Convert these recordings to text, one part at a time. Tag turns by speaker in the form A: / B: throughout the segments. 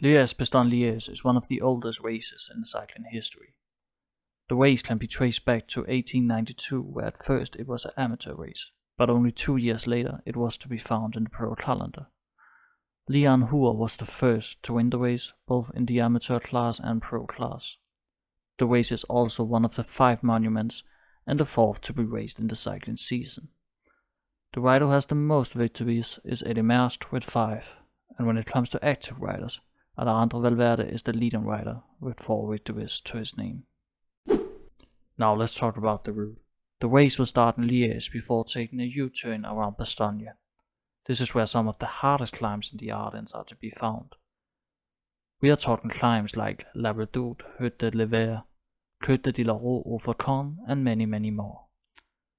A: Liege-Bastogne-Liege is one of the oldest races in cycling history. The race can be traced back to 1892, where at first it was an amateur race, but only 2 years later it was to be found in the pro calendar. Leon Huer was the first to win the race, both in the amateur class and pro class. The race is also one of the 5 monuments and the 4th to be raced in the cycling season. The rider who has the most victories is Eddy Merckx with 5, and when it comes to active riders, Alejandro Valverde is the leading rider with 4 victories to his name. Now let's talk about the route. The race will start in Liège before taking a U-turn around Bastogne. This is where some of the hardest climbs in the Ardennes are to be found. We are talking climbs like La Redoute, Hutte de l'Hiver, Côte de la Roue au Faucon, and many more.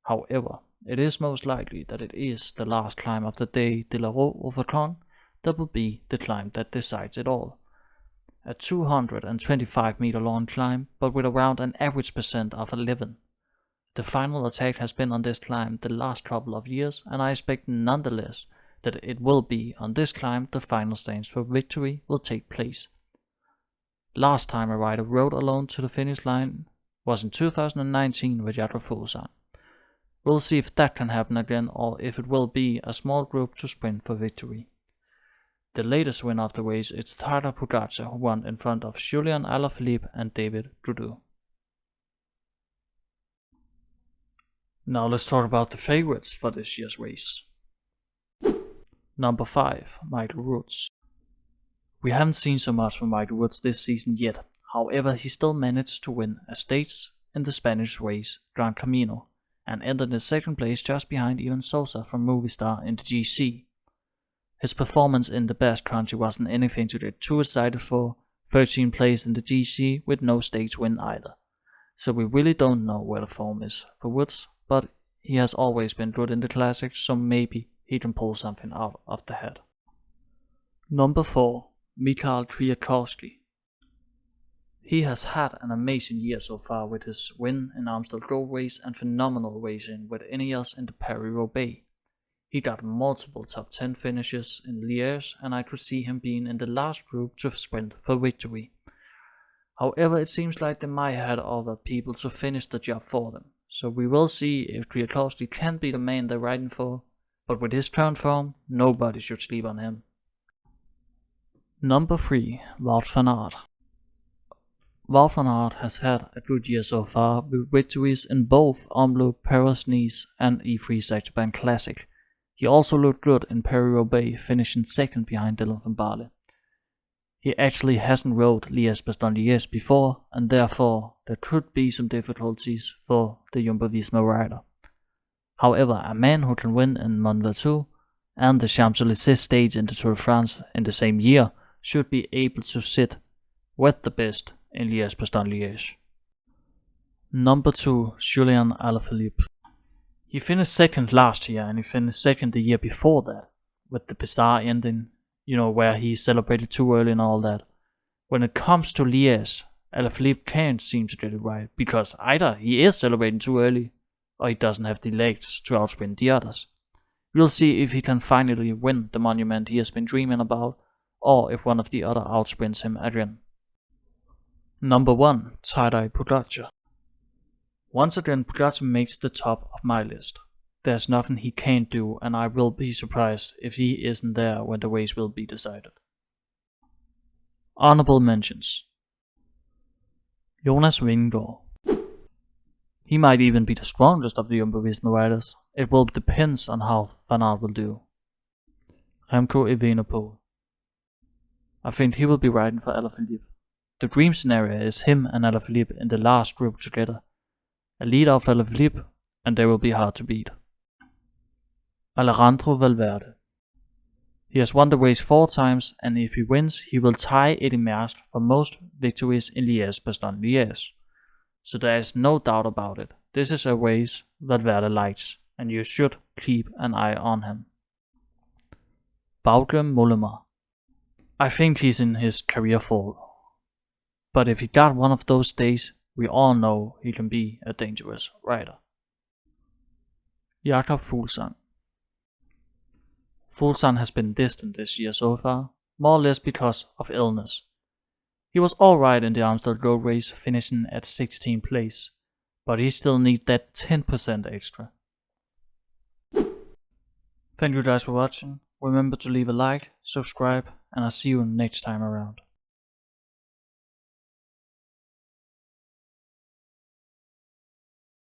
A: However, it is most likely that it is the last climb of the day de la Roue au Faucon that will be the climb that decides it all. A 225 meter long climb, but with around an average percent of 11. The final attack has been on this climb the last couple of years, and I expect nonetheless that it will be on this climb the final stance for victory will take place. Last time a rider rode alone to the finish line was in 2019 with Jakob Fuglsang. We'll see if that can happen again, or if it will be a small group to sprint for victory. The latest winner of the race is Tadej Pogačar, who won in front of Julian Alaphilippe and David Gaudu. Now let's talk about the favorites for this year's race. Number 5, Michael Woods. We haven't seen so much from Michael Woods this season yet, however he still managed to win a stage in the Spanish race Gran Camino, and ended in 2nd place just behind Ivan Sosa from Movistar in the GC. His performance in the Basque Country wasn't anything to get too excited for, 13th place in the GC with no stage win either. So we really don't know where the form is for Woods, but he has always been good in the classics, so maybe he can pull something out of the hat. Number 4, Michał Kwiatkowski. He has had an amazing year so far with his win in Amstel Gold Race and phenomenal racing with Ineos in the Paris-Roubaix. He got multiple top 10 finishes in Liège, and I could see him being in the last group to sprint for victory. However, it seems like they might have other people to finish the job for them, so we will see if Kwiatkowski can be the man they're riding for, but with his current form, nobody should sleep on him. Number 3, Wout van Aert. Wout van Aert has had a good year so far, with victories in both Omloop, Paris-Nice and E3 Saxo-Bank Classic. He also looked good in Paris-Roubaix, finishing 2nd behind Dylan van Baarle. He actually hasn't rode Liège-Bastogne-Liège before, and therefore there could be some difficulties for the Jumbo-Visma rider. However, a man who can win in Mont Ventoux and the Champs-Élysées stage in the Tour de France in the same year should be able to sit with the best in Liège-Bastogne-Liège. Number 2, Julian Alaphilippe. He finished 2nd last year, and he finished 2nd the year before that, with the bizarre ending, where he celebrated too early and all that. When it comes to Liège, Alaphilippe can't seem to get it right, because either he is celebrating too early, or he doesn't have the legs to outsprint the others. We'll see if he can finally win the monument he has been dreaming about, or if one of the other outsprints him again. Number 1, Tadej Pogačar. Once again, Pogačar makes the top of my list. There's nothing he can't do, and I will be surprised if he isn't there when the race will be decided. Honorable mentions. Jonas Vingegaard. He might even be the strongest of the Jumbo-Visma riders. It will depend on how Van Aert will do. Remco Evenepoel. I think he will be riding for Alaphilippe. The dream scenario is him and Alaphilippe in the last group together. A lead out for Alaphilippe, and they will be hard to beat. Alejandro Valverde. He has won the race 4 times, and if he wins, he will tie Eddy Merckx for most victories in Liège-Bastogne-Liège. So there is no doubt about it. This is a race Valverde likes, and you should keep an eye on him. Bauke Mollema. I think he's in his career fall. But if he got one of those days, we all know he can be a dangerous rider. Jakob Fuglsang. Fuglsang has been distant this year so far, more or less because of illness. He was alright in the Amstel Gold Race, finishing at 16th place, but he still needs that 10% extra. Thank you guys for watching. Remember to leave a like, subscribe, and I'll see you next time around.